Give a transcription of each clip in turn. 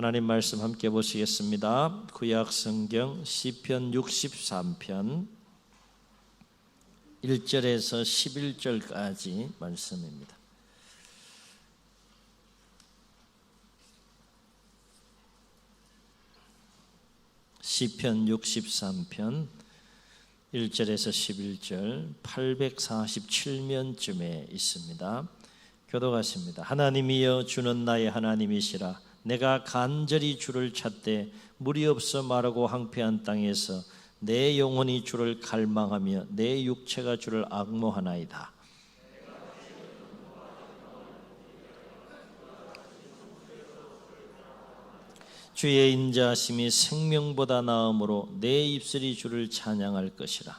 하나님 말씀 함께 보시겠습니다. 구약 성경 시편 63편 1절에서 11절까지 말씀입니다. 시편 63편 1절에서 11절 847면쯤에 있습니다. 교독하십니다. 하나님이여 주는 나의 하나님이시라. 내가 간절히 주를 찾되 물이 없어 마르고 황폐한 땅에서 내 영혼이 주를 갈망하며 내 육체가 주를 앙모하나이다. 주의 인자하심이 생명보다 나음으로 내 입술이 주를 찬양할 것이라.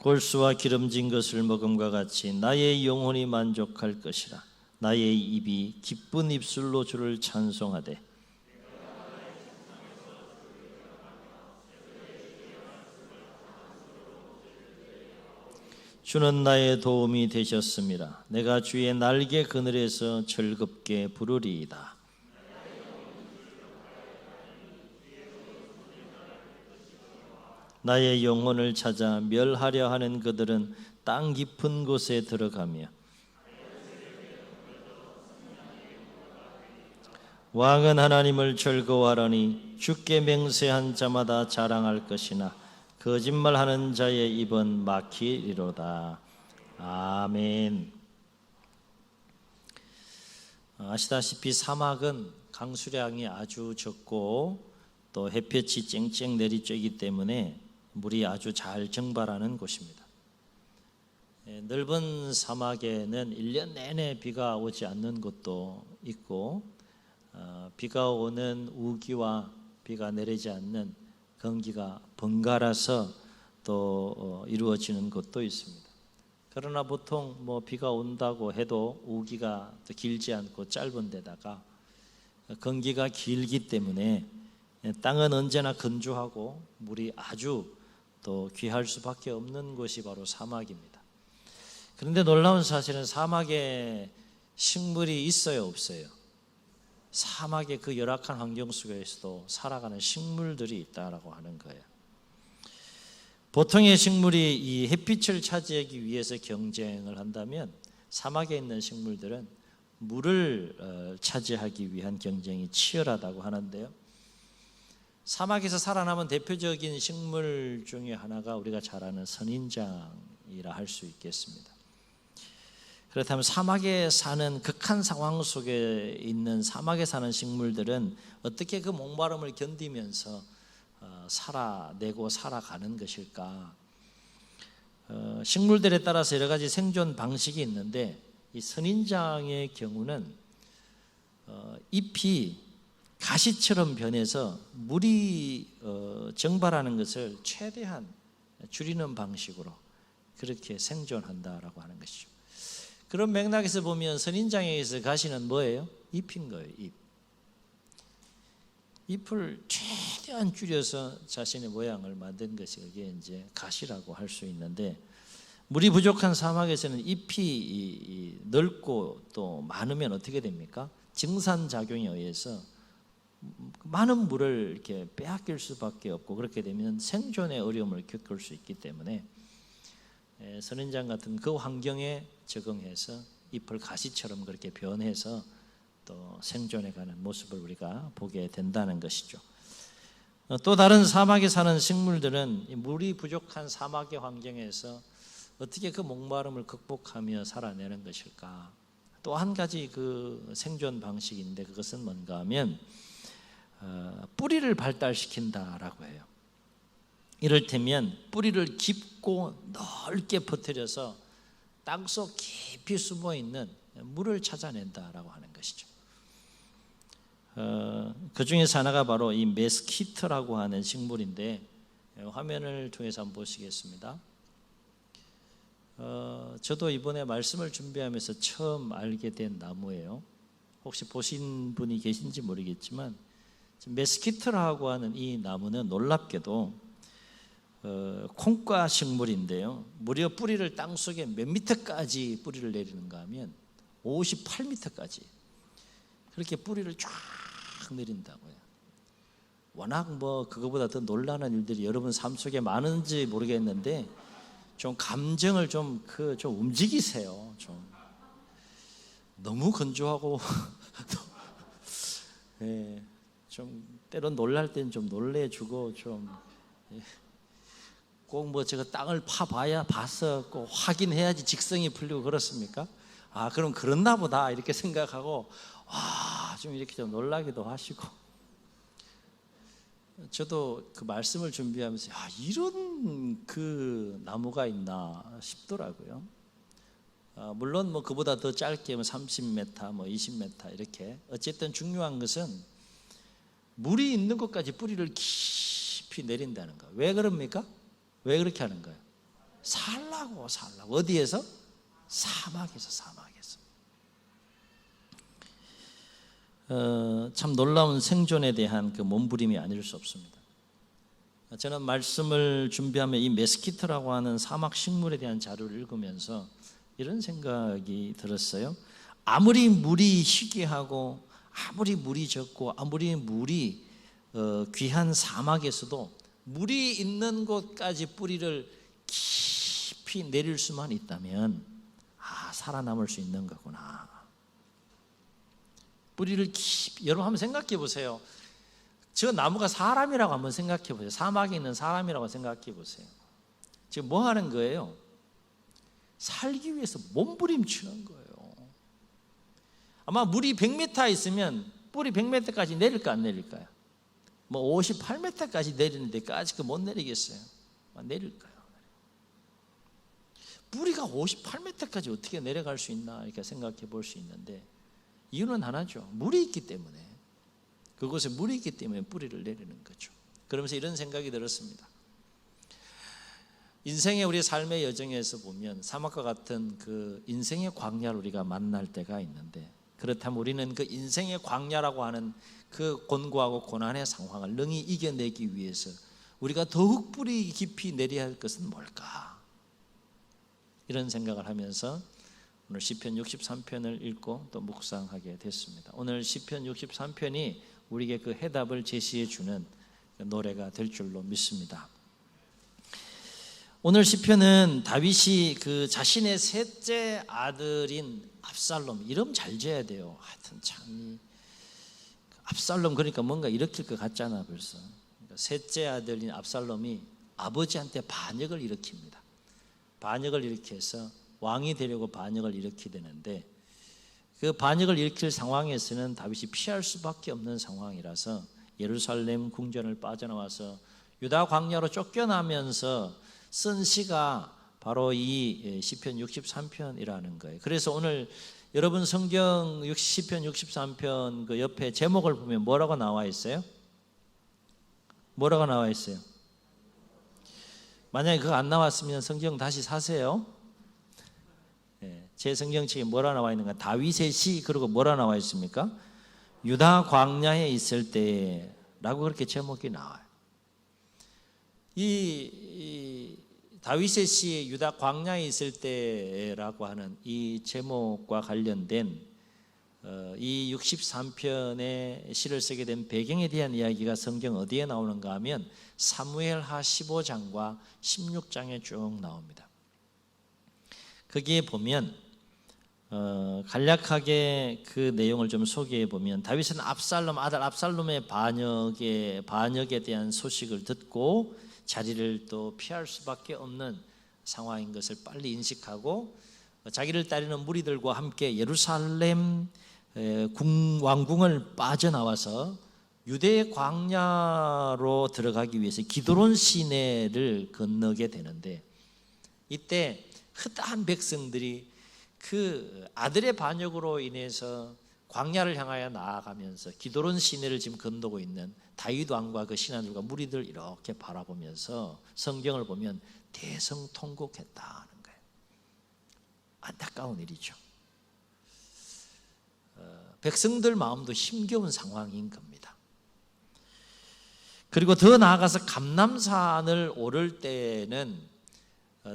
골수와 기름진 것을 먹음과 같이 나의 영혼이 만족할 것이라. 나의 입이 기쁜 입술로 주를 찬송하되 주는 나의 도움이 되셨음이라. 내가 주의 날개 그늘에서 즐겁게 부르리이다. 나의 영혼을 찾아 멸하려 하는 그들은 땅 깊은 곳에 들어가며 왕은 하나님을 즐거워하려니 주께 맹세한 자마다 자랑할 것이나 거짓말하는 자의 입은 막히리로다. 아멘. 아시다시피 사막은 강수량이 아주 적고 또 햇볕이 쨍쨍 내리쬐기 때문에 물이 아주 잘 증발하는 곳입니다. 넓은 사막에는 1년 내내 비가 오지 않는 곳도 있고 비가 오는 우기와 비가 내리지 않는 건기가 번갈아서 또 이루어지는 곳도 있습니다. 그러나 보통 비가 온다고 해도 우기가 길지 않고 짧은 데다가 건기가 길기 때문에 땅은 언제나 건조하고 물이 아주 또 귀할 수밖에 없는 곳이 바로 사막입니다. 그런데 놀라운 사실은 사막에 식물이 있어요, 없어요? 사막의 그 열악한 환경 속에서도 살아가는 식물들이 있다라고 하는 거예요. 보통의 식물이 이 햇빛을 차지하기 위해서 경쟁을 한다면 사막에 있는 식물들은 물을 차지하기 위한 경쟁이 치열하다고 하는데요. 사막에서 살아남은 대표적인 식물 중에 하나가 우리가 잘 아는 선인장이라 할 수 있겠습니다. 그렇다면 사막에 사는 극한 상황 속에 있는 사막에 사는 식물들은 어떻게 그 목마름을 견디면서 살아내고 살아가는 것일까? 식물들에 따라서 여러 가지 생존 방식이 있는데 이 선인장의 경우는 잎이 가시처럼 변해서 물이 증발하는 것을 최대한 줄이는 방식으로 그렇게 생존한다라고 하는 것이죠. 그런 맥락에서 보면 선인장에서 가시는 뭐예요? 잎인 거예요. 잎을 최대한 줄여서 자신의 모양을 만든 것이 그게 이제 가시라고 할 수 있는데, 물이 부족한 사막에서는 잎이 넓고 또 많으면 어떻게 됩니까? 증산작용에 의해서 많은 물을 이렇게 빼앗길 수밖에 없고, 그렇게 되면 생존의 어려움을 겪을 수 있기 때문에 선인장 같은 그 환경에 적응해서 잎을 가시처럼 그렇게 변해서 또 생존해가는 모습을 우리가 보게 된다는 것이죠. 또 다른 사막에 사는 식물들은 물이 부족한 사막의 환경에서 어떻게 그 목마름을 극복하며 살아내는 것일까? 또 한 가지 그 생존 방식인데 그것은 뭔가 하면 뿌리를 발달시킨다라고 해요. 이를테면 뿌리를 깊고 넓게 퍼뜨려서 땅속 깊이 숨어있는 물을 찾아낸다라고 하는 것이죠. 그 중에서 하나가 바로 이 메스키트라고 하는 식물인데, 화면을 통해서 한번 보시겠습니다. 저도 이번에 말씀을 준비하면서 처음 알게 된 나무예요. 혹시 보신 분이 계신지 모르겠지만 메스키트라고 하는 이 나무는 놀랍게도 콩과 식물인데요. 무려 뿌리를 땅속에 몇 미터까지 뿌리를 내리는가 하면 58미터까지 그렇게 뿌리를 쫙 내린다고요. 워낙 그거보다 더 놀라운 일들이 여러분 삶 속에 많은지 모르겠는데 좀 감정을 좀 움직이세요. 좀 너무 건조하고 예, 좀 때론 놀랄 땐 좀 놀래주고 좀 꼭 제가 땅을 파봐야 봐서 꼭 확인해야지 직성이 풀리고 그렇습니까? 아 그럼 그렇나 보다 이렇게 생각하고 좀 이렇게 좀 놀라기도 하시고 저도 그 말씀을 준비하면서 이런 그 나무가 있나 싶더라고요. 물론 그보다 더 짧게 30m, 20m 이렇게 어쨌든 중요한 것은 물이 있는 곳까지 뿌리를 깊이 내린다는 거예요. 왜 그럽니까? 왜 그렇게 하는 거예요? 살라고 어디에서? 사막에서 참 놀라운 생존에 대한 그 몸부림이 아닐 수 없습니다. 저는 말씀을 준비하며 이 메스키트라고 하는 사막 식물에 대한 자료를 읽으면서 이런 생각이 들었어요. 아무리 물이 희귀하고 아무리 물이 적고 아무리 물이 귀한 사막에서도 물이 있는 곳까지 뿌리를 깊이 내릴 수만 있다면 살아남을 수 있는 거구나. 뿌리를 깊이 여러분 한번 생각해 보세요. 저 나무가 사람이라고 한번 생각해 보세요. 사막에 있는 사람이라고 생각해 보세요. 지금 뭐 하는 거예요? 살기 위해서 몸부림치는 거예요. 아마 물이 100m 있으면 뿌리 100m까지 내릴까 안 내릴까요? 58m까지 내리는 데까지 못 내리겠어요? 내릴까요? 뿌리가 58m까지 어떻게 내려갈 수 있나 이렇게 생각해 볼 수 있는데 이유는 하나죠. 물이 있기 때문에 그곳에 물이 있기 때문에 뿌리를 내리는 거죠. 그러면서 이런 생각이 들었습니다. 인생의 우리 삶의 여정에서 보면 사막과 같은 그 인생의 광야를 우리가 만날 때가 있는데 그렇다면 우리는 그 인생의 광야라고 하는 그 곤고하고 고난의 상황을 능히 이겨내기 위해서 우리가 더욱 뿌리 깊이 내려야 할 것은 뭘까? 이런 생각을 하면서 오늘 시편 63편을 읽고 또 묵상하게 됐습니다. 오늘 시편 63편이 우리에게 그 해답을 제시해 주는 노래가 될 줄로 믿습니다. 오늘 시편은 다윗이 그 자신의 셋째 아들인 압살롬, 이름 잘 지어야 돼요. 하여튼 참 압살롬 그러니까 뭔가 일으킬 것 같잖아 벌써. 그러니까 셋째 아들인 압살롬이 아버지한테 반역을 일으킵니다. 반역을 일으켜서 왕이 되려고 반역을 일으키되는데 그 반역을 일으킬 상황에서는 다윗이 피할 수밖에 없는 상황이라서 예루살렘 궁전을 빠져나와서 유다 광야로 쫓겨나면서 쓴 시가 바로 이 시편 63편이라는 거예요. 그래서 오늘 여러분 성경 시편 63편 그 옆에 제목을 보면 뭐라고 나와 있어요? 뭐라고 나와 있어요? 만약에 그거 안 나왔으면 성경 다시 사세요. 제 성경책에 뭐라 나와 있는가? 다윗의 시 그리고 뭐라 나와 있습니까? 유다 광야에 있을 때라고 그렇게 제목이 나와요. 이 다윗의 시 유다 광야에 있을 때라고 하는 이 제목과 관련된 이 63편의 시를 쓰게 된 배경에 대한 이야기가 성경 어디에 나오는가 하면 사무엘하 15장과 16장에 쭉 나옵니다. 거기에 보면 간략하게 그 내용을 좀 소개해 보면 다윗은 아들 압살롬의 반역에 대한 소식을 듣고 자리를 또 피할 수밖에 없는 상황인 것을 빨리 인식하고 자기를 따르는 무리들과 함께 예루살렘 왕궁을 빠져나와서 유대 광야로 들어가기 위해서 기드론 시내를 건너게 되는데 이때 허다한 백성들이 그 아들의 반역으로 인해서 광야를 향하여 나아가면서 기드론 시내를 지금 건너고 있는 다윗 왕과 그 신하들과 무리들 이렇게 바라보면서 성경을 보면 대성통곡했다는 거예요. 안타까운 일이죠. 백성들 마음도 힘겨운 상황인 겁니다. 그리고 더 나아가서 감람산을 오를 때에는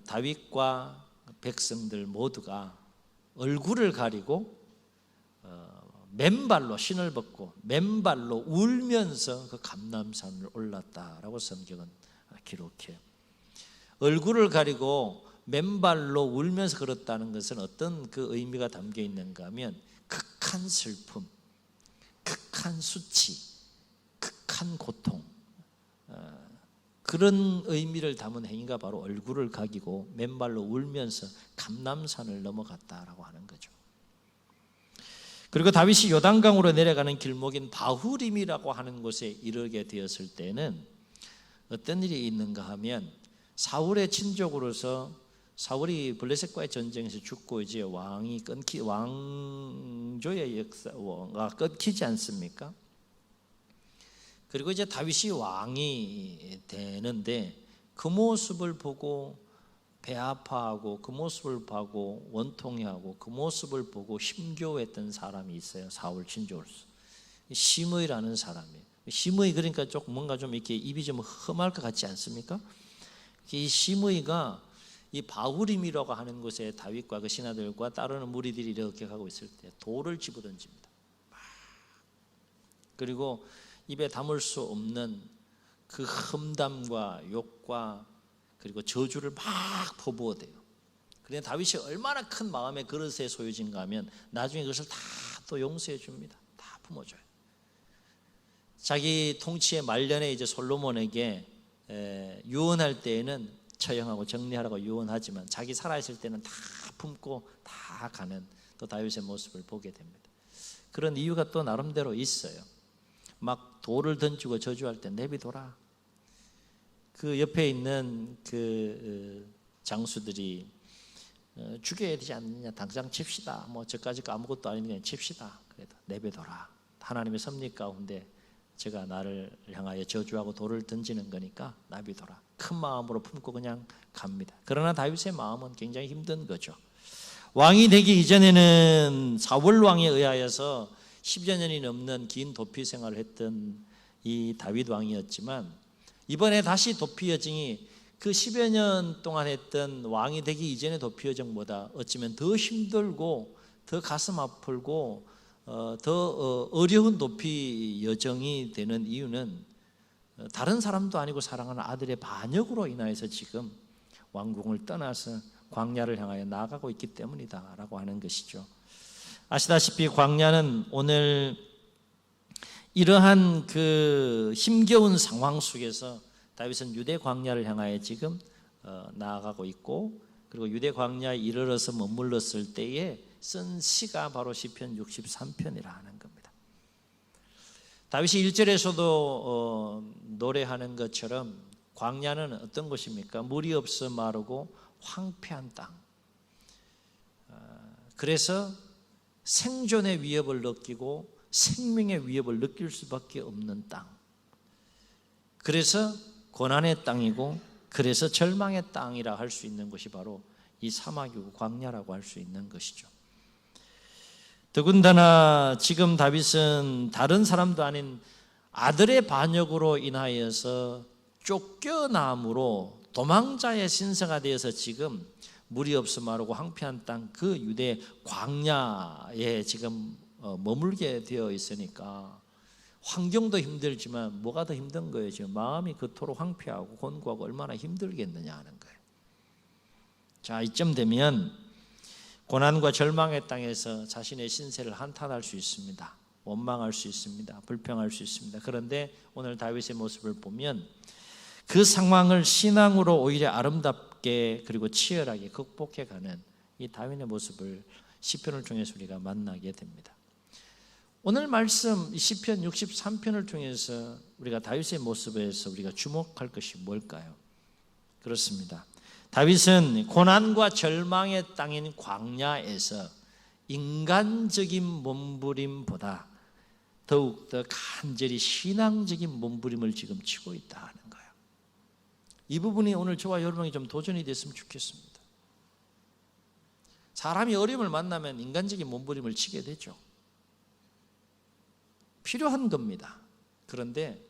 다윗과 백성들 모두가 얼굴을 가리고 맨발로 신을 벗고 맨발로 울면서 그 감람산을 올랐다라고 성경은 기록해요. 얼굴을 가리고 맨발로 울면서 걸었다는 것은 어떤 그 의미가 담겨 있는가 하면 극한 슬픔, 극한 수치, 극한 고통, 그런 의미를 담은 행위가 바로 얼굴을 가리고 맨발로 울면서 감람산을 넘어갔다라고 하는 거죠. 그리고 다윗이 요단강으로 내려가는 길목인 바후림이라고 하는 곳에 이르게 되었을 때는 어떤 일이 있는가 하면 사울의 친족으로서 사울이 블레셋과의 전쟁에서 죽고 이제 왕조의 역사가 끊기지 않습니까? 그리고 이제 다윗이 왕이 되는데 그 모습을 보고 배 아파하고 그 모습을 보고 원통해하고 그 모습을 보고 힘겨워했던 사람이 있어요. 사울 친족으로서 시므이라는 사람이에요. 시므이 그러니까 조금 뭔가 좀 이렇게 입이 좀 험할 것 같지 않습니까? 이 시므이가 이 바후림이라고 하는 곳에 다윗과 그 신하들과 따르는 무리들이 이렇게 가고 있을 때 돌을 집어던집니다. 그리고 입에 담을 수 없는 그 험담과 욕과 그리고 저주를 막 퍼부어대요. 그런데 다윗이 얼마나 큰 마음의 그릇에 소유진가 하면 나중에 그것을 다 또 용서해 줍니다. 다 품어줘요. 자기 통치의 말년에 이제 솔로몬에게 유언할 때에는 처형하고 정리하라고 유언하지만 자기 살아있을 때는 다 품고 다 가는 또 다윗의 모습을 보게 됩니다. 그런 이유가 또 나름대로 있어요. 막 돌을 던지고 저주할 때 내비둬라. 그 옆에 있는 그 장수들이 죽여야 되지 않느냐, 당장 칩시다. 뭐 저까지 아무것도 아니니까 칩시다. 그래도 내비둬라. 하나님의 섭리 가운데 제가 나를 향하여 저주하고 돌을 던지는 거니까 내비둬라. 큰 마음으로 품고 그냥 갑니다. 그러나 다윗의 마음은 굉장히 힘든 거죠. 왕이 되기 이전에는 사울 왕에 의하여서 10여 년이 넘는 긴 도피 생활을 했던 이 다윗 왕이었지만 이번에 다시 도피 여정이 그 10여 년 동안 했던 왕이 되기 이전의 도피 여정보다 어쩌면 더 힘들고 더 가슴 아프고 더 어려운 도피 여정이 되는 이유는 다른 사람도 아니고 사랑하는 아들의 반역으로 인하여서 지금 왕궁을 떠나서 광야를 향하여 나아가고 있기 때문이다라고 하는 것이죠. 아시다시피 광야는 오늘 이러한 그 힘겨운 상황 속에서 다윗은 유대 광야를 향하여 지금 나아가고 있고 그리고 유대 광야에 이르러서 머물렀을 때에 쓴 시가 바로 시편 63편이라 하는 겁니다. 다윗이 1절에서도 노래하는 것처럼 광야는 어떤 곳입니까? 물이 없어 마르고 황폐한 땅. 그래서 생존의 위협을 느끼고 생명의 위협을 느낄 수밖에 없는 땅. 그래서 고난의 땅이고 그래서 절망의 땅이라 할 수 있는 것이 바로 이 사막이고 광야라고 할 수 있는 것이죠. 더군다나 지금 다윗은 다른 사람도 아닌 아들의 반역으로 인하여서 쫓겨남으로 도망자의 신세가 되어서 지금 물이 없어 마르고 황폐한 땅 그 유대 광야에 지금 머물게 되어 있으니까 환경도 힘들지만 뭐가 더 힘든 거예요? 지금 마음이 그토록 황폐하고 곤고하고 얼마나 힘들겠느냐 하는 거예요. 자, 이쯤 되면 고난과 절망의 땅에서 자신의 신세를 한탄할 수 있습니다. 원망할 수 있습니다. 불평할 수 있습니다. 그런데 오늘 다윗의 모습을 보면 그 상황을 신앙으로 오히려 아름답게 그리고 치열하게 극복해가는 이 다윗의 모습을 시편을 통해서 우리가 만나게 됩니다. 오늘 말씀 시편 63편을 통해서 우리가 다윗의 모습에서 우리가 주목할 것이 뭘까요? 그렇습니다. 다윗은 고난과 절망의 땅인 광야에서 인간적인 몸부림보다 더욱더 간절히 신앙적인 몸부림을 지금 치고 있다 하는 거예요. 이 부분이 오늘 저와 여러분이 좀 도전이 됐으면 좋겠습니다. 사람이 어려움을 만나면 인간적인 몸부림을 치게 되죠. 필요한 겁니다. 그런데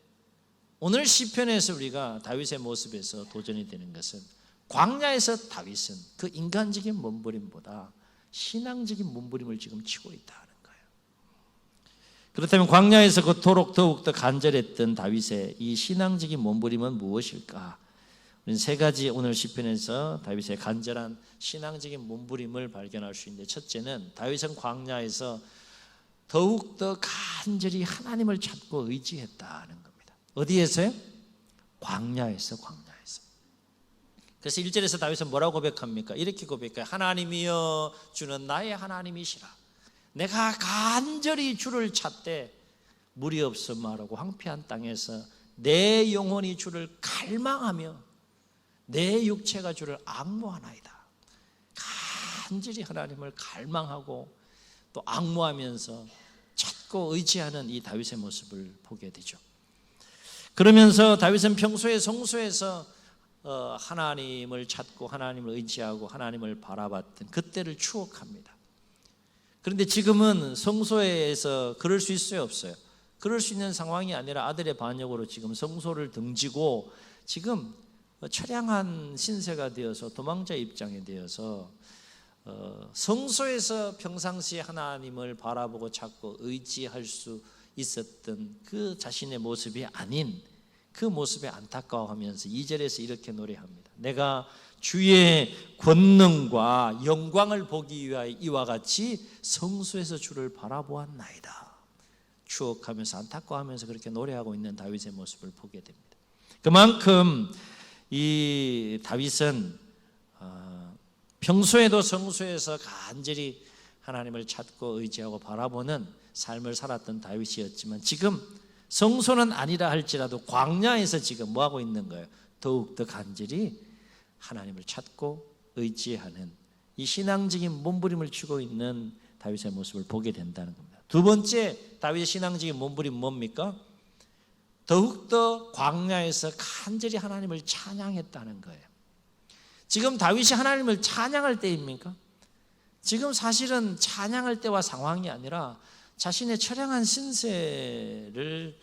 오늘 시편에서 우리가 다윗의 모습에서 도전이 되는 것은 광야에서 다윗은 그 인간적인 몸부림보다 신앙적인 몸부림을 지금 치고 있다는 거예요. 그렇다면 광야에서 그토록 더욱더 간절했던 다윗의 이 신앙적인 몸부림은 무엇일까? 우리는 세 가지 오늘 시편에서 다윗의 간절한 신앙적인 몸부림을 발견할 수 있는데, 첫째는 다윗은 광야에서 더욱더 간절히 하나님을 찾고 의지했다는 겁니다. 어디에서요? 광야에서. 그래서 1절에서 다윗은 뭐라고 고백합니까? 이렇게 고백해요. 하나님이여 주는 나의 하나님이시라. 내가 간절히 주를 찾되 물이 없어 마르고 황폐한 땅에서 내 영혼이 주를 갈망하며 내 육체가 주를 앙모하나이다. 간절히 하나님을 갈망하고 또 앙모하면서 찾고 의지하는 이 다윗의 모습을 보게 되죠. 그러면서 다윗은 평소에 성소에서 하나님을 찾고 하나님을 의지하고 하나님을 바라봤던 그때를 추억합니다. 그런데 지금은 성소에서 그럴 수 있어요, 없어요? 그럴 수 있는 상황이 아니라 아들의 반역으로 지금 성소를 등지고 지금 처량한 신세가 되어서 도망자 입장에 되어서 성소에서 평상시에 하나님을 바라보고 찾고 의지할 수 있었던 그 자신의 모습이 아닌 그 모습에 안타까워하면서 2절에서 이렇게 노래합니다. 내가 주의 권능과 영광을 보기 위하여 이와 같이 성소에서 주를 바라보았나이다. 추억하면서 안타까워하면서 그렇게 노래하고 있는 다윗의 모습을 보게 됩니다. 그만큼 이 다윗은 평소에도 성소에서 간절히 하나님을 찾고 의지하고 바라보는 삶을 살았던 다윗이었지만 지금 성소는 아니라 할지라도 광야에서 지금 뭐하고 있는 거예요? 더욱더 간절히 하나님을 찾고 의지하는 이 신앙적인 몸부림을 치고 있는 다윗의 모습을 보게 된다는 겁니다. 두 번째 다윗의 신앙적인 몸부림 뭡니까? 더욱더 광야에서 간절히 하나님을 찬양했다는 거예요. 지금 다윗이 하나님을 찬양할 때입니까? 지금 사실은 찬양할 때와 상황이 아니라 자신의 처량한 신세를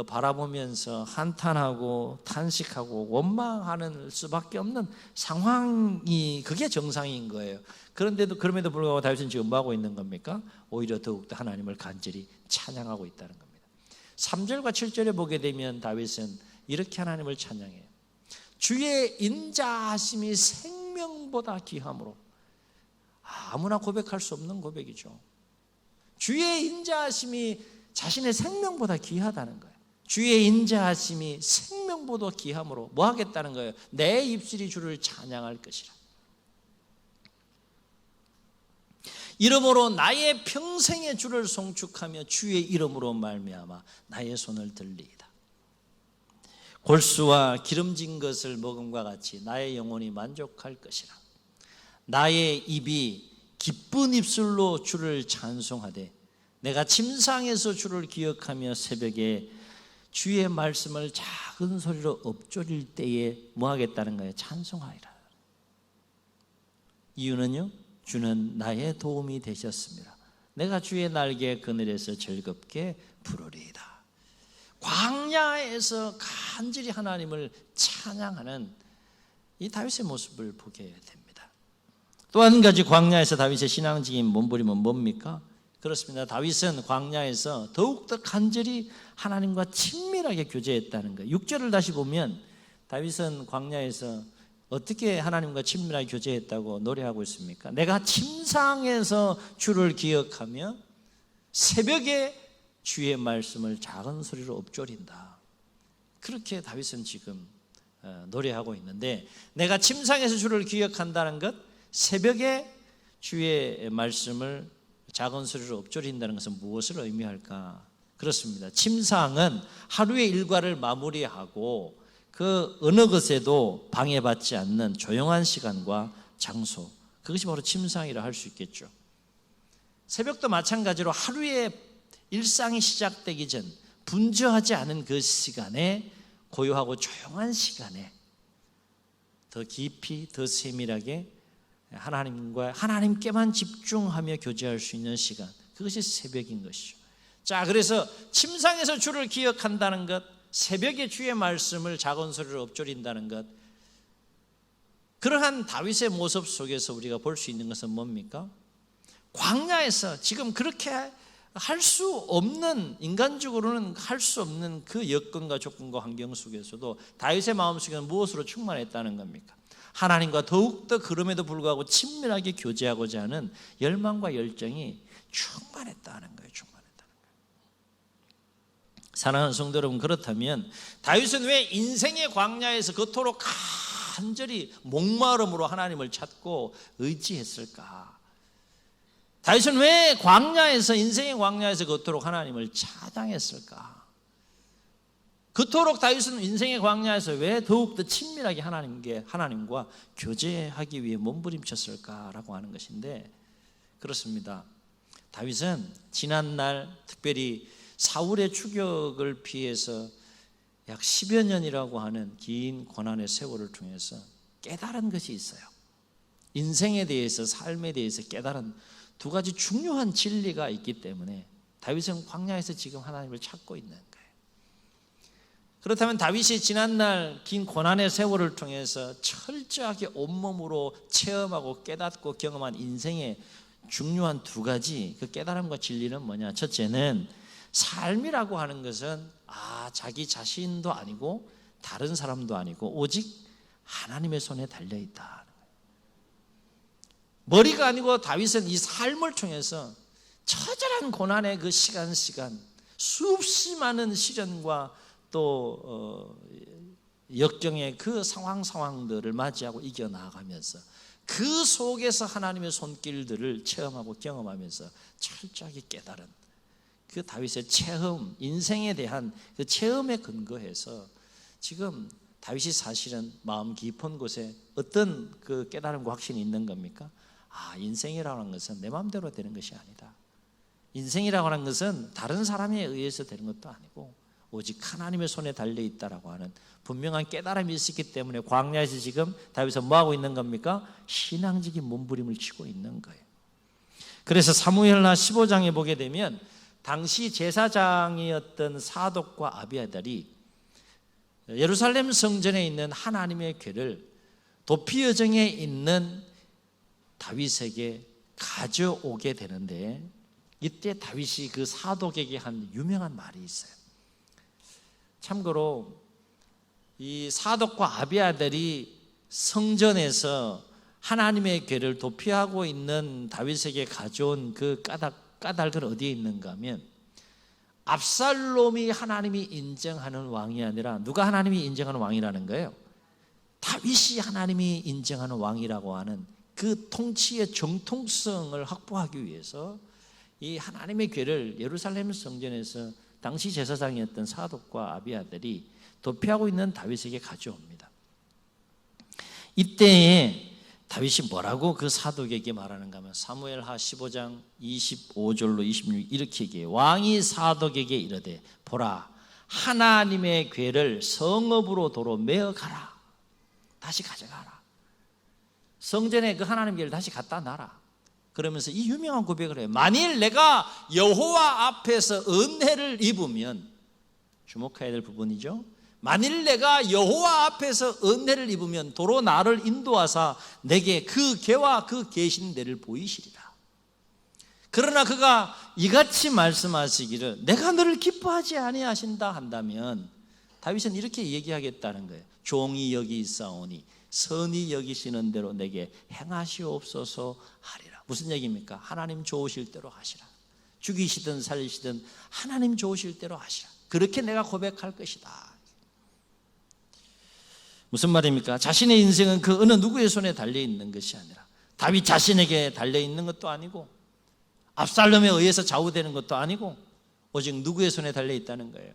바라보면서 한탄하고 탄식하고 원망하는 수밖에 없는 상황이 그게 정상인 거예요. 그럼에도 불구하고 다윗은 지금 뭐하고 있는 겁니까? 오히려 더욱더 하나님을 간절히 찬양하고 있다는 겁니다. 3절과 7절에 보게 되면 다윗은 이렇게 하나님을 찬양해요. 주의 인자하심이 생명보다 귀함으로. 아무나 고백할 수 없는 고백이죠. 주의 인자하심이 자신의 생명보다 귀하다는 거예요. 주의 인자하심이 생명보다 귀함으로 뭐 하겠다는 거예요? 내 입술이 주를 찬양할 것이라. 이러므로 나의 평생의 주를 송축하며 주의 이름으로 말미암아 나의 손을 들리이다. 골수와 기름진 것을 먹음과 같이 나의 영혼이 만족할 것이라. 나의 입이 기쁜 입술로 주를 찬송하되 내가 침상에서 주를 기억하며 새벽에 주의 말씀을 작은 소리로 읊조릴 때에 뭐 하겠다는 거예요? 찬송하리라. 이유는요? 주는 나의 도움이 되셨습니다. 내가 주의 날개 그늘에서 즐겁게 부르리이다. 광야에서 간절히 하나님을 찬양하는 이 다윗의 모습을 보게 됩니다. 또 한 가지 광야에서 다윗의 신앙적인 몸부림은 뭡니까? 그렇습니다. 다윗은 광야에서 더욱더 간절히 하나님과 친밀하게 교제했다는 거예요. 6절을 다시 보면 다윗은 광야에서 어떻게 하나님과 친밀하게 교제했다고 노래하고 있습니까? 내가 침상에서 주를 기억하며 새벽에 주의 말씀을 작은 소리로 읊조린다. 그렇게 다윗은 지금 노래하고 있는데, 내가 침상에서 주를 기억한다는 것, 새벽에 주의 말씀을 작은 소리로 읊조린다는 것은 무엇을 의미할까? 그렇습니다. 침상은 하루의 일과를 마무리하고 그 어느 것에도 방해받지 않는 조용한 시간과 장소, 그것이 바로 침상이라 할 수 있겠죠. 새벽도 마찬가지로 하루의 일상이 시작되기 전 분주하지 않은 그 시간에, 고요하고 조용한 시간에 더 깊이 더 세밀하게 하나님께만 집중하며 교제할 수 있는 시간, 그것이 새벽인 것이죠. 자, 그래서 침상에서 주를 기억한다는 것, 새벽에 주의 말씀을 작은 소리로 읊조린다는 것, 그러한 다윗의 모습 속에서 우리가 볼 수 있는 것은 뭡니까? 광야에서 지금 그렇게 할 수 없는, 인간적으로는 할 수 없는 그 여건과 조건과 환경 속에서도 다윗의 마음속에는 무엇으로 충만했다는 겁니까? 하나님과 더욱더 그럼에도 불구하고 친밀하게 교제하고자 하는 열망과 열정이 충만했다는 거예요. 사랑하는 성도 여러분, 그렇다면 다윗은 왜 인생의 광야에서 그토록 간절히 목마름으로 하나님을 찾고 의지했을까? 다윗은 왜 광야에서, 인생의 광야에서 그토록 하나님을 찬양했을까? 그토록 다윗은 인생의 광야에서 왜 더욱더 친밀하게 하나님과 교제하기 위해 몸부림쳤을까라고 하는 것인데, 그렇습니다. 다윗은 지난날 특별히 사울의 추격을 피해서 약 10여 년이라고 하는 긴 고난의 세월을 통해서 깨달은 것이 있어요. 인생에 대해서, 삶에 대해서 깨달은 두 가지 중요한 진리가 있기 때문에 다윗은 광야에서 지금 하나님을 찾고 있는 거예요. 그렇다면 다윗이 지난날 긴 고난의 세월을 통해서 철저하게 온몸으로 체험하고 깨닫고 경험한 인생의 중요한 두 가지 그 깨달음과 진리는 뭐냐? 첫째는 삶이라고 하는 것은 자기 자신도 아니고 다른 사람도 아니고 오직 하나님의 손에 달려있다. 머리가 아니고 다윗은 이 삶을 통해서 처절한 고난의 그 시간 수없이 많은 시련과 또 역경의 그 상황들을 맞이하고 이겨나가면서 그 속에서 하나님의 손길들을 체험하고 경험하면서 철저하게 깨달은 그 다윗의 체험, 인생에 대한 그 체험에 근거해서 지금 다윗이 사실은 마음 깊은 곳에 어떤 그 깨달음과 확신이 있는 겁니까? 인생이라고 하는 것은 내 마음대로 되는 것이 아니다. 인생이라고 하는 것은 다른 사람에 의해서 되는 것도 아니고 오직 하나님의 손에 달려있다라고 하는 분명한 깨달음이 있었기 때문에 광야에서 지금 다윗은 뭐하고 있는 겁니까? 신앙적인 몸부림을 치고 있는 거예요. 그래서 사무엘하 15장에 보게 되면 당시 제사장이었던 사독과 아비아달이 예루살렘 성전에 있는 하나님의 궤를 도피여정에 있는 다윗에게 가져오게 되는데, 이때 다윗이 그 사독에게 한 유명한 말이 있어요. 참고로 이 사독과 아비아달이 성전에서 하나님의 궤를 도피하고 있는 다윗에게 가져온 그 까닭은 어디에 있는가 하면, 압살롬이 하나님이 인정하는 왕이 아니라 누가 하나님이 인정하는 왕이라는 거예요? 다윗이 하나님이 인정하는 왕이라고 하는 그 통치의 정통성을 확보하기 위해서 이 하나님의 궤를 예루살렘 성전에서 당시 제사장이었던 사독과 아비아달이 도피하고 있는 다윗에게 가져옵니다. 이때에 다윗이 뭐라고 그 사독에게 말하는가 하면 사무엘하 15장 25절로 26 이렇게 얘기해요. 왕이 사독에게 이르되 보라, 하나님의 궤를 성읍으로 도로 메어 가라. 다시 가져가라. 성전에 그 하나님의 궤를 다시 갖다 놔라. 그러면서 이 유명한 고백을 해요. 만일 내가 여호와 앞에서 은혜를 입으면, 주목해야 될 부분이죠. 만일 내가 여호와 앞에서 은혜를 입으면 도로 나를 인도하사 내게 그 궤와 그 계신 데를 보이시리라. 그러나 그가 이같이 말씀하시기를 내가 너를 기뻐하지 아니하신다 한다면, 다윗은 이렇게 얘기하겠다는 거예요. 종이 여기 있사오니 선히 여기시는 대로 내게 행하시옵소서 하리라. 무슨 얘기입니까? 하나님 좋으실 대로 하시라. 죽이시든 살리시든 하나님 좋으실 대로 하시라. 그렇게 내가 고백할 것이다. 무슨 말입니까? 자신의 인생은 그 어느 누구의 손에 달려있는 것이 아니라 다윗 자신에게 달려있는 것도 아니고 압살롬에 의해서 좌우되는 것도 아니고 오직 누구의 손에 달려있다는 거예요?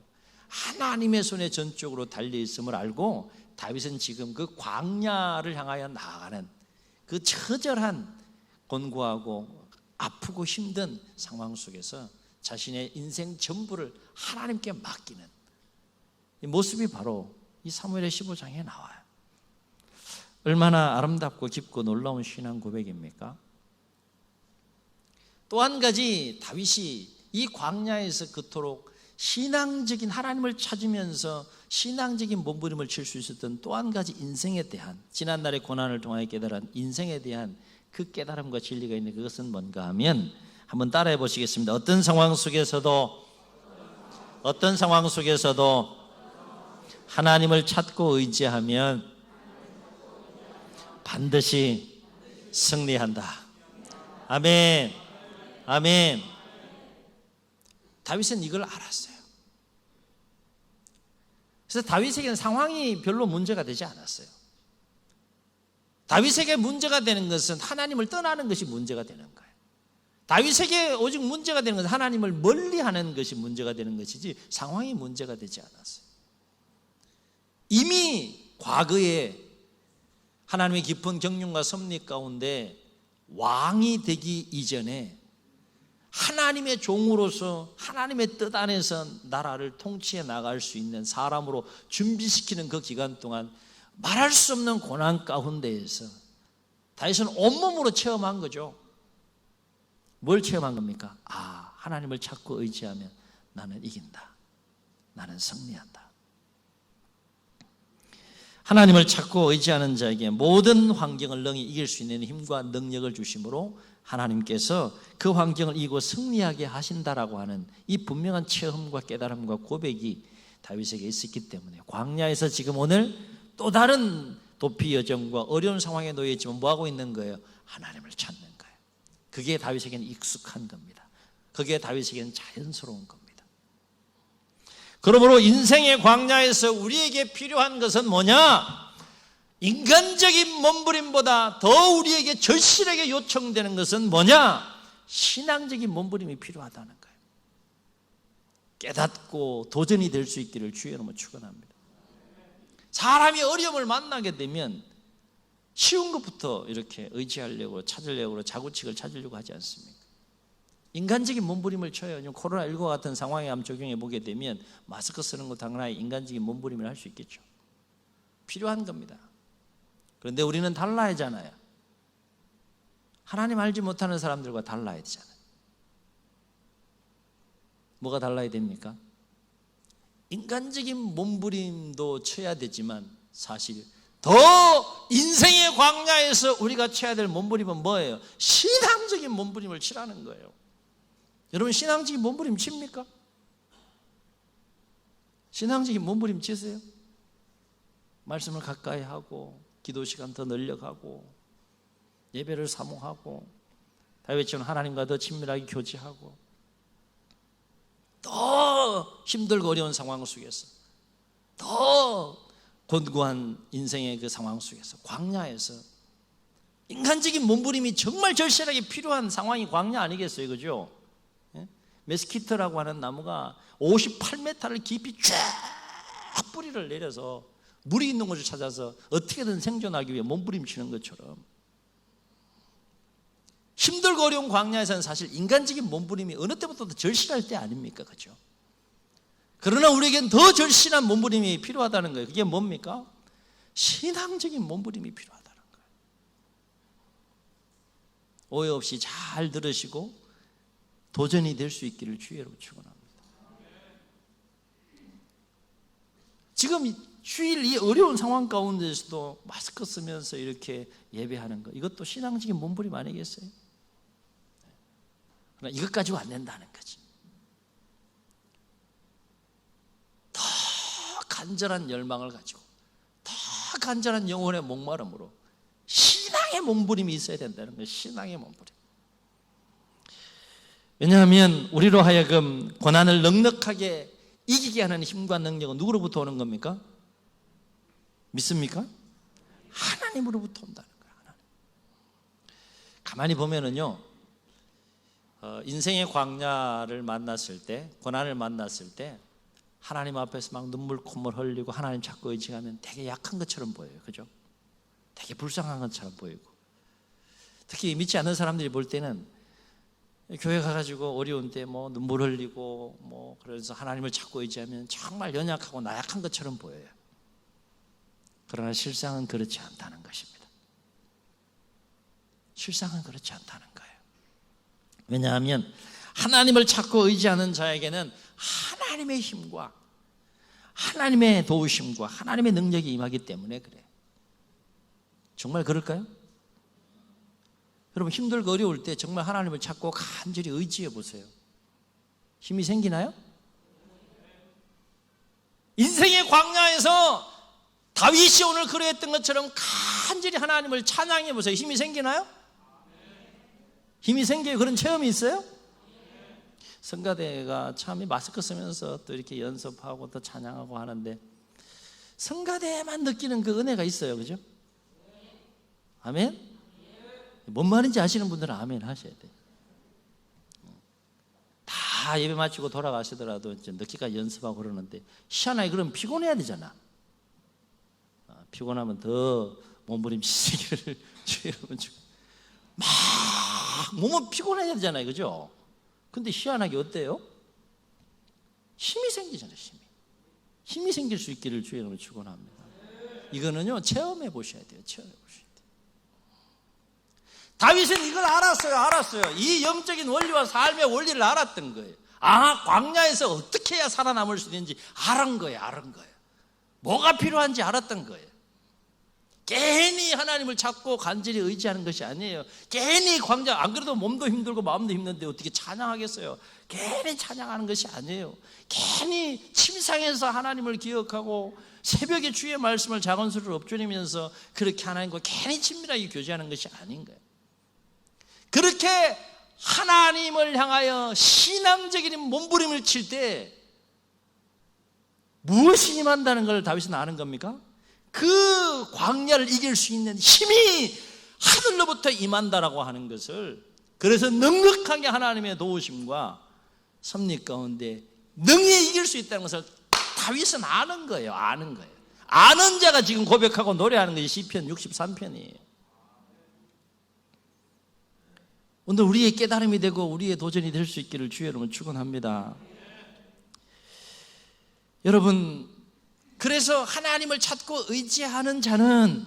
하나님의 손에 전적으로 달려있음을 알고 다윗은 지금 그 광야를 향하여 나아가는 그 처절한 곤고하고 아프고 힘든 상황 속에서 자신의 인생 전부를 하나님께 맡기는 이 모습이 바로 이 사무엘의 15장에 나와요. 얼마나 아름답고 깊고 놀라운 신앙 고백입니까? 또 한 가지, 다윗이 이 광야에서 그토록 신앙적인 하나님을 찾으면서 신앙적인 몸부림을 칠 수 있었던 또 한 가지 인생에 대한, 지난날의 고난을 통하여 깨달은 인생에 대한 그 깨달음과 진리가 있는 그것은 뭔가 하면 한번 따라해 보시겠습니다. 어떤 상황 속에서도 하나님을 찾고 의지하면 반드시 승리한다. 아멘. 아멘. 다윗은 이걸 알았어요. 그래서 다윗에게는 상황이 별로 문제가 되지 않았어요. 다윗에게 문제가 되는 것은 하나님을 떠나는 것이 문제가 되는 거예요. 다윗에게 오직 문제가 되는 것은 하나님을 멀리하는 것이 문제가 되는 것이지 상황이 문제가 되지 않았어요. 이미 과거에 하나님의 깊은 경륜과 섭리 가운데 왕이 되기 이전에 하나님의 종으로서 하나님의 뜻 안에서 나라를 통치해 나갈 수 있는 사람으로 준비시키는 그 기간 동안 말할 수 없는 고난 가운데에서 다윗은 온몸으로 체험한 거죠. 뭘 체험한 겁니까? 하나님을 찾고 의지하면 나는 이긴다. 나는 승리한다. 하나님을 찾고 의지하는 자에게 모든 환경을 능히 이길 수 있는 힘과 능력을 주심으로 하나님께서 그 환경을 이기고 승리하게 하신다라고 하는 이 분명한 체험과 깨달음과 고백이 다윗에게 있었기 때문에 광야에서 지금 오늘 또 다른 도피 여정과 어려운 상황에 놓여 있지만 뭐하고 있는 거예요? 하나님을 찾는 거예요. 그게 다윗에게는 익숙한 겁니다. 그게 다윗에게는 자연스러운 겁니다. 그러므로 인생의 광야에서 우리에게 필요한 것은 뭐냐? 인간적인 몸부림보다 더 우리에게 절실하게 요청되는 것은 뭐냐? 신앙적인 몸부림이 필요하다는 거예요. 깨닫고 도전이 될 수 있기를 주의 이름으로 축원합니다. 사람이 어려움을 만나게 되면 쉬운 것부터 이렇게 의지하려고 찾으려고 자구책을 찾으려고 하지 않습니까? 인간적인 몸부림을 쳐요. 코로나19 같은 상황에 한번 적용해 보게 되면 마스크 쓰는 것도 당연히 인간적인 몸부림을 할 수 있겠죠. 필요한 겁니다. 그런데 우리는 달라야 하잖아요. 하나님 알지 못하는 사람들과 달라야 되잖아요. 뭐가 달라야 됩니까? 인간적인 몸부림도 쳐야 되지만 사실 더 인생의 광야에서 우리가 쳐야 될 몸부림은 뭐예요? 신앙적인 몸부림을 치라는 거예요. 여러분 신앙적인 몸부림 칩니까? 신앙적인 몸부림 치세요? 말씀을 가까이 하고 기도 시간 더 늘려가고 예배를 사모하고 다윗처럼 하나님과 더 친밀하게 교제하고 더 힘들고 어려운 상황 속에서 더 곤고한 인생의 그 상황 속에서 광야에서 인간적인 몸부림이 정말 절실하게 필요한 상황이 광야 아니겠어요? 그죠? 메스키트라고 하는 나무가 58m를 깊이 쫙 뿌리를 내려서 물이 있는 곳을 찾아서 어떻게든 생존하기 위해 몸부림치는 것처럼 힘들고 어려운 광야에서는 사실 인간적인 몸부림이 어느 때보다도 절실할 때 아닙니까? 그죠? 그러나 우리에겐 더 절실한 몸부림이 필요하다는 거예요. 그게 뭡니까? 신앙적인 몸부림이 필요하다는 거예요. 오해 없이 잘 들으시고 도전이 될 수 있기를 주의 이름으로 축원합니다. 지금 주일 이 어려운 상황 가운데서도 마스크 쓰면서 이렇게 예배하는 거, 이것도 신앙적인 몸부림 아니겠어요? 그러나 이것 가지고 안 된다는 거지. 더 간절한 열망을 가지고 더 간절한 영혼의 목마름으로 신앙의 몸부림이 있어야 된다는 거예요. 신앙의 몸부림. 왜냐하면 우리로 하여금 고난을 넉넉하게 이기게 하는 힘과 능력은 누구로부터 오는 겁니까? 믿습니까? 하나님으로부터 온다는 거예요. 하나님. 가만히 보면은요, 인생의 광야를 만났을 때, 고난을 만났을 때 하나님 앞에서 막 눈물 콧물 흘리고 하나님 찾고 의지하면 되게 약한 것처럼 보여요. 그죠? 되게 불쌍한 것처럼 보이고, 특히 믿지 않는 사람들이 볼 때는 교회 가가지고 어려운 때 뭐 눈물 흘리고 뭐 그래서 하나님을 찾고 의지하면 정말 연약하고 나약한 것처럼 보여요. 그러나 실상은 그렇지 않다는 것입니다. 실상은 그렇지 않다는 거예요. 왜냐하면 하나님을 찾고 의지하는 자에게는 하나님의 힘과 하나님의 도우심과 하나님의 능력이 임하기 때문에 그래. 정말 그럴까요? 여러분 힘들고 어려울 때 정말 하나님을 찾고 간절히 의지해 보세요. 힘이 생기나요? 인생의 광야에서 다윗이 오늘 그랬던 것처럼 간절히 하나님을 찬양해 보세요. 힘이 생기나요? 힘이 생겨요. 그런 체험이 있어요? 성가대가 참 마스크 쓰면서 또 이렇게 연습하고 또 찬양하고 하는데 성가대만 느끼는 그 은혜가 있어요. 그죠? 아멘? 뭔 말인지 아시는 분들은 아멘 하셔야 돼요. 다 예배 마치고 돌아가시더라도 이제 늦게까지 연습하고 그러는데 희한하게 그러면 피곤해야 되잖아. 피곤하면 더 몸부림치기를 주여러분 막 몸은 피곤해야 되잖아요. 그죠? 근데 희한하게 어때요? 힘이 생기잖아요. 힘이 생길 수 있기를 주의 이름으로 축원합니다. 이거는요 체험해 보셔야 돼요. 체험해 보셔야 돼요. 다윗은 이걸 알았어요. 이 영적인 원리와 삶의 원리를 알았던 거예요. 광야에서 어떻게 해야 살아남을 수 있는지 알은 거예요. 뭐가 필요한지 알았던 거예요. 괜히 하나님을 찾고 간절히 의지하는 것이 아니에요. 괜히 광야, 안 그래도 몸도 힘들고 마음도 힘든데 어떻게 찬양하겠어요? 괜히 찬양하는 것이 아니에요. 괜히 침상에서 하나님을 기억하고 새벽에 주의 말씀을 작은 소리로 엎조리면서 그렇게 하나님과 괜히 친밀하게 교제하는 것이 아닌 거예요. 그렇게 하나님을 향하여 신앙적인 몸부림을 칠 때 무엇이 임한다는 걸 다윗은 아는 겁니까? 그 광야를 이길 수 있는 힘이 하늘로부터 임한다라고 하는 것을, 그래서 넉넉하게 하나님의 도우심과 섭리 가운데 능히 이길 수 있다는 것을 다윗은 아는 거예요. 아는 자가 지금 고백하고 노래하는 것이 시편 63편이에요. 오늘 우리의 깨달음이 되고 우리의 도전이 될 수 있기를 주의 이름으로 축원합니다. 여러분, 그래서 하나님을 찾고 의지하는 자는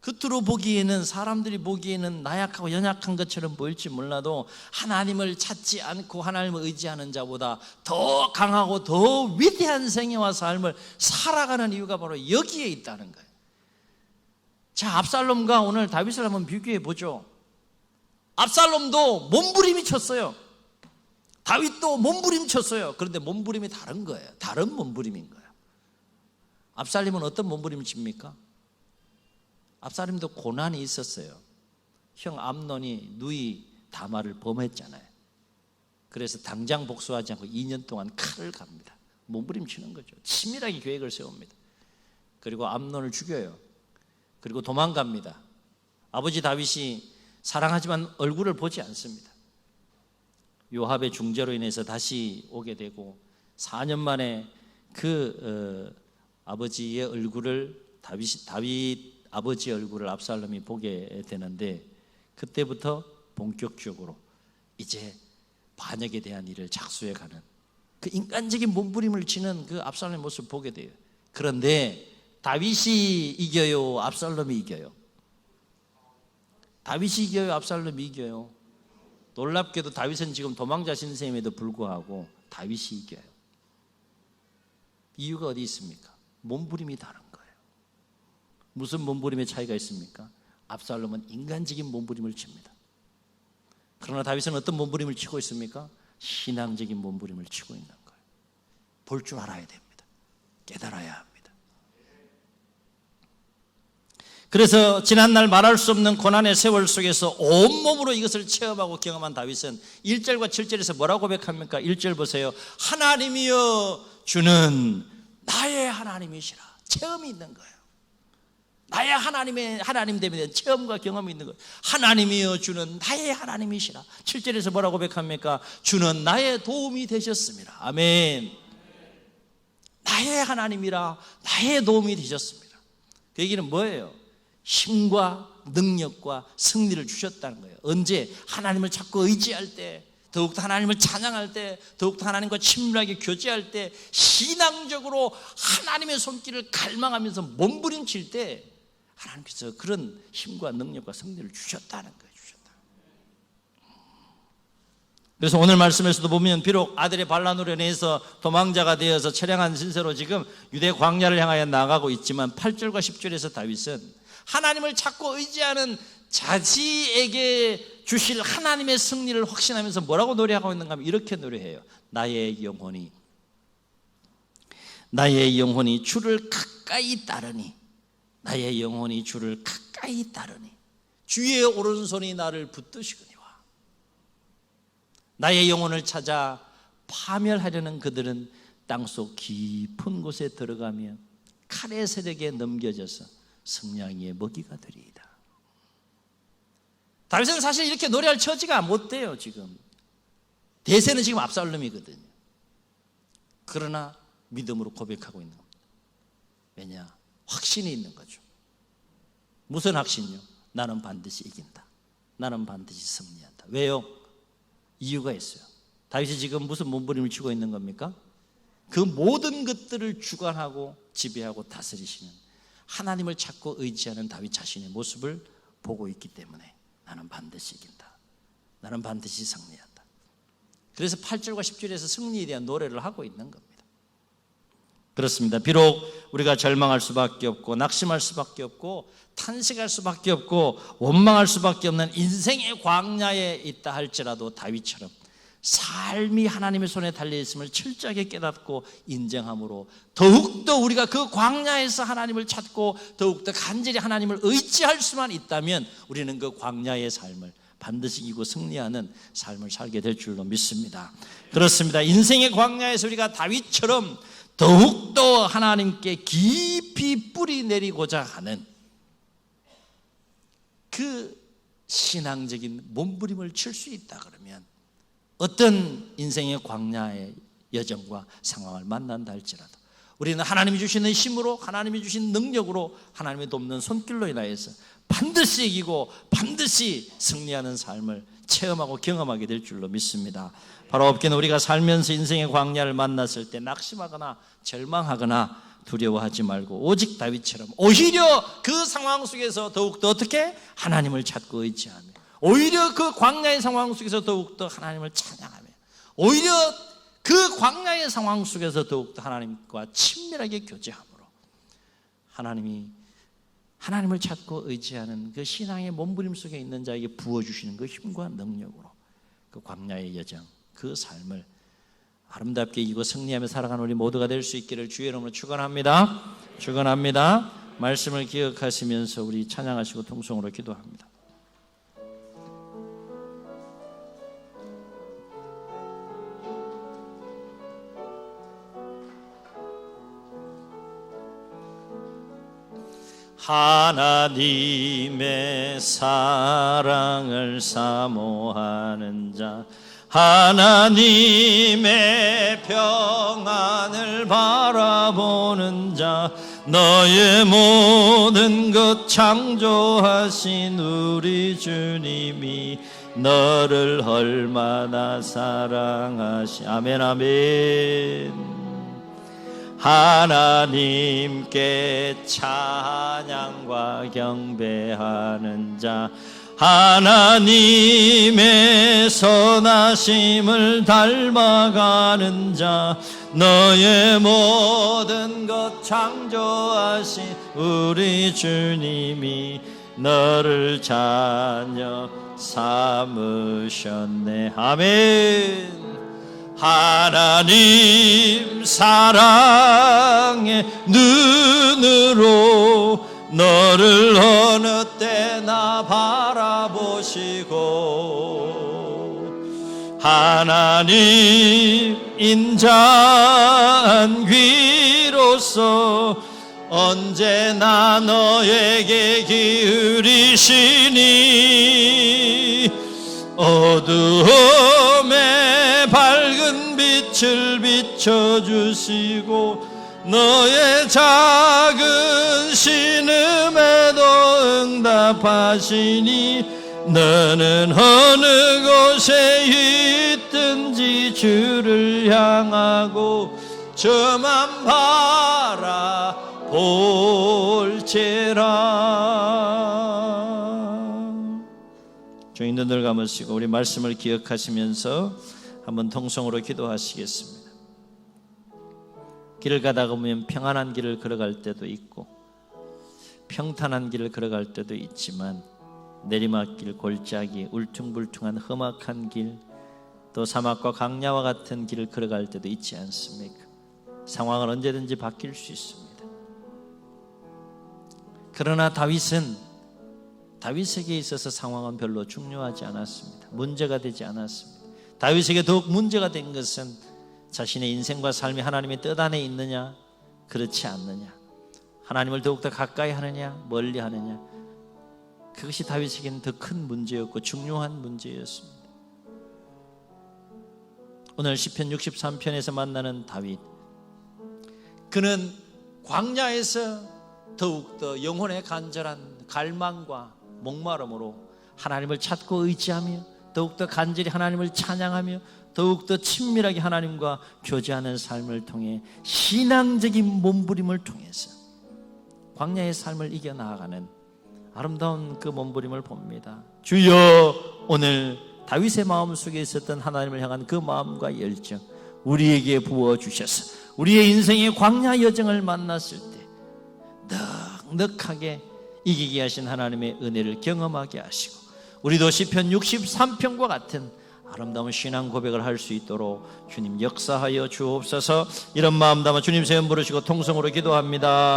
겉으로 보기에는, 사람들이 보기에는 나약하고 연약한 것처럼 보일지 몰라도 하나님을 찾지 않고 하나님을 의지하는 자보다 더 강하고 더 위대한 생애와 삶을 살아가는 이유가 바로 여기에 있다는 거예요. 자, absalom과 오늘 다윗을 한번 비교해 보죠. 압살롬도 몸부림이 쳤어요. 다윗도 몸부림 쳤어요. 그런데 몸부림이 다른 거예요. 다른 몸부림인 거예요. 압살롬은 어떤 몸부림을 칩니까? 압살롬도 고난이 있었어요. 형 암논이 누이 다말을 범했잖아요. 그래서 당장 복수하지 않고 2년 동안 칼을 갑니다. 몸부림 치는 거죠. 치밀하게 계획을 세웁니다. 그리고 암논을 죽여요. 그리고 도망갑니다. 아버지 다윗이 사랑하지만 얼굴을 보지 않습니다. 요압의 중재로 인해서 다시 오게 되고 4년 만에 아버지의 얼굴을 다윗 아버지의 얼굴을 압살롬이 보게 되는데, 그때부터 본격적으로 이제 반역에 대한 일을 작수해가는 그 인간적인 몸부림을 치는 그 압살롬의 모습을 보게 돼요. 그런데 다윗이 이겨요? 압살롬이 이겨요? 다윗이 이겨요? 압살롬이 이겨요? 놀랍게도 다윗은 지금 도망자 신세임에도 불구하고 다윗이 이겨요. 이유가 어디 있습니까? 몸부림이 다른 거예요. 무슨 몸부림의 차이가 있습니까? 압살롬은 인간적인 몸부림을 칩니다. 그러나 다윗은 어떤 몸부림을 치고 있습니까? 신앙적인 몸부림을 치고 있는 거예요. 볼 줄 알아야 됩니다. 깨달아야 합니다. 그래서 지난날 말할 수 없는 고난의 세월 속에서 온몸으로 이것을 체험하고 경험한 다윗은 1절과 7절에서 뭐라고 고백합니까? 1절 보세요. 하나님이여 주는 나의 하나님이시라. 체험이 있는 거예요. 나의 하나님 되면 체험과 경험이 있는 거예요. 하나님이여 주는 나의 하나님이시라. 7절에서 뭐라고 고백합니까? 주는 나의 도움이 되셨습니다. 아멘. 나의 하나님이라 나의 도움이 되셨습니다. 그 얘기는 뭐예요? 힘과 능력과 승리를 주셨다는 거예요. 언제? 하나님을 찾고 의지할 때, 더욱더 하나님을 찬양할 때, 더욱더 하나님과 친밀하게 교제할 때, 신앙적으로 하나님의 손길을 갈망하면서 몸부림칠 때 하나님께서 그런 힘과 능력과 승리를 주셨다는 거예요. 그래서 오늘 말씀에서도 보면 비록 아들의 반란으로 인해서 도망자가 되어서 처량한 신세로 지금 유대 광야를 향하여 나가고 있지만 8절과 10절에서 다윗은 하나님을 찾고 의지하는 자지에게 주실 하나님의 승리를 확신하면서 뭐라고 노래하고 있는가 하면 이렇게 노래해요. 나의 영혼이 주를 가까이 따르니, 나의 영혼이 주를 가까이 따르니 주의 오른손이 나를 붙드시거니와. 나의 영혼을 찾아 파멸하려는 그들은 땅속 깊은 곳에 들어가며 칼의 세력에 넘겨져서 승냥이의 먹이가 되리이다. 다윗은 사실 이렇게 노래할 처지가 못 돼요. 지금 대세는 지금 압살롬이거든요. 그러나 믿음으로 고백하고 있는 겁니다. 왜냐? 확신이 있는 거죠. 무슨 확신이요? 나는 반드시 이긴다. 나는 반드시 승리한다. 왜요? 이유가 있어요. 다윗이 지금 무슨 몸부림을 치고 있는 겁니까? 그 모든 것들을 주관하고 지배하고 다스리시는 하나님을 찾고 의지하는 다윗 자신의 모습을 보고 있기 때문에 나는 반드시 이긴다. 나는 반드시 승리한다. 그래서 8절과 10절에서 승리에 대한 노래를 하고 있는 겁니다. 그렇습니다. 비록 우리가 절망할 수밖에 없고 낙심할 수밖에 없고 탄식할 수밖에 없고 원망할 수밖에 없는 인생의 광야에 있다 할지라도 다윗처럼 삶이 하나님의 손에 달려있음을 철저하게 깨닫고 인정함으로 더욱더 우리가 그 광야에서 하나님을 찾고 더욱더 간절히 하나님을 의지할 수만 있다면 우리는 그 광야의 삶을 반드시 이기고 승리하는 삶을 살게 될 줄로 믿습니다. 그렇습니다. 인생의 광야에서 우리가 다윗처럼 더욱더 하나님께 깊이 뿌리 내리고자 하는 그 신앙적인 몸부림을 칠 수 있다 그러면 어떤 인생의 광야의 여정과 상황을 만난다 할지라도 우리는 하나님이 주시는 힘으로 하나님이 주신 능력으로 하나님의 돕는 손길로 인하여서 반드시 이기고 반드시 승리하는 삶을 체험하고 경험하게 될 줄로 믿습니다. 바로 없기는 우리가 살면서 인생의 광야를 만났을 때 낙심하거나 절망하거나 두려워하지 말고 오직 다윗처럼 오히려 그 상황 속에서 더욱더 어떻게? 하나님을 찾고 의지하며 오히려 그 광야의 상황 속에서 더욱더 하나님을 찬양하며 오히려 그 광야의 상황 속에서 더욱더 하나님과 친밀하게 교제함으로 하나님을 찾고 의지하는 그 신앙의 몸부림 속에 있는 자에게 부어주시는 그 힘과 능력으로 그 광야의 여정, 그 삶을 아름답게 이기고 승리하며 살아가는 우리 모두가 될 수 있기를 주의 이름으로 축원합니다. 축원합니다. 말씀을 기억하시면서 우리 찬양하시고 통성으로 기도합니다. 하나님의 사랑을 사모하는 자 하나님의 평안을 바라보는 자 너의 모든 것 창조하신 우리 주님이 너를 얼마나 사랑하시 아멘 아멘. 하나님께 찬양과 경배하는 자 하나님의 선하심을 닮아가는 자 너의 모든 것 창조하신 우리 주님이 너를 자녀 삼으셨네 아멘. 하나님 사랑의 눈으로 너를 어느 때나 바라보시고 하나님 인자한 귀로서 언제나 너에게 기울이시니 어두움에 밝은 빛을 비춰주시고 너의 작은 신음에도 응답하시니 너는 어느 곳에 있든지 주를 향하고 저만 바라볼지라. 저희 눈을 감으시고 우리 말씀을 기억하시면서 한번 통성으로 기도하시겠습니다. 길을 가다가 보면 평안한 길을 걸어갈 때도 있고 평탄한 길을 걸어갈 때도 있지만 내리막길, 골짜기, 울퉁불퉁한 험악한 길, 또 사막과 강야와 같은 길을 걸어갈 때도 있지 않습니까? 상황은 언제든지 바뀔 수 있습니다. 그러나 다윗에게 있어서 상황은 별로 중요하지 않았습니다. 문제가 되지 않았습니다. 다윗에게 더욱 문제가 된 것은 자신의 인생과 삶이 하나님의 뜻 안에 있느냐, 그렇지 않느냐, 하나님을 더욱더 가까이 하느냐, 멀리 하느냐, 그것이 다윗에게는 더 큰 문제였고 중요한 문제였습니다. 오늘 시편 63편에서 만나는 다윗, 그는 광야에서 더욱더 영혼의 간절한 갈망과 목마름으로 하나님을 찾고 의지하며 더욱더 간절히 하나님을 찬양하며 더욱더 친밀하게 하나님과 교제하는 삶을 통해 신앙적인 몸부림을 통해서 광야의 삶을 이겨나가는 아름다운 그 몸부림을 봅니다. 주여, 오늘 다윗의 마음속에 있었던 하나님을 향한 그 마음과 열정 우리에게 부어주셔서 우리의 인생의 광야 여정을 만났을 때 넉넉하게 이기게 하신 하나님의 은혜를 경험하게 하시고 우리도 시편 63편과 같은 아름다운 신앙 고백을 할 수 있도록 주님 역사하여 주옵소서. 이런 마음 담아 주님 세움 부르시고 통성으로 기도합니다.